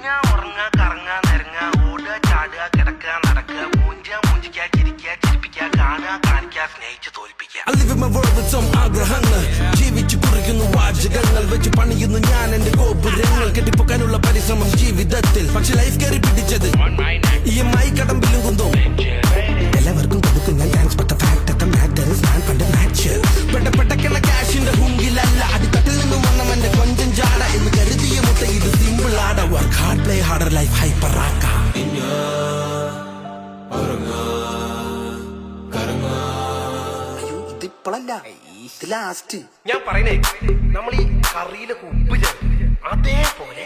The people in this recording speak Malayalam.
തിന്നാ ഉറങ്ങാ കറങ്ങാ നിരങ്ങാ ഓടുക ചാടുക കിടക്കുക നടക്കുക മൂഞ്ചുക മൂഞ്ചിക്കുക ചിരിക്കുക ചിരിപ്പിക്കുക കാണുക കാണിക്കുക സ്നേഹിച്ച് തോൽപ്പിക്കുക. ആഗ്രഹങ്ങൾ ജീവിച്ചു കുറിക്കുന്നു വാചകങ്ങൾ വെച്ച് പണിയുന്നു ഞാൻ എന്റെ ഗോപുരങ്ങൾ കെട്ടിപ്പൊക്കാനുള്ള പരിശ്രമം ജീവിതത്തിൽ. പക്ഷെ ലൈഫ് കയറി പിടിച്ചത് EMI കടമ്പിലും കുന്തോ. എല്ലാവർക്കും കൊടുക്കും ഞാൻ thanks, but the fact that the matter is man പണ്ട് മാച്ച് പെട്ടപ്പെട്ടക്കണ ക്യാഷിന്റെ ഹുങ്കിലല്ല അടിത്തട്ടിൽ നിന്നും വന്ന എന്റെ കൊഞ്ചം ജാട എന്ന് കരുതിയ മുട്ട ഇത് സിമ്പിൾ ആട. Work hard play harder life hyper ആക്കാം. ഇതിപ്പോഴല്ല ഇത് ലാസ്റ്റ്. ഞാൻ പറയുന്നേ നമ്മൾ ഈ കറിയിലൊക്കെ ഉപ്പ് ചേർക്കും അതേപോലെ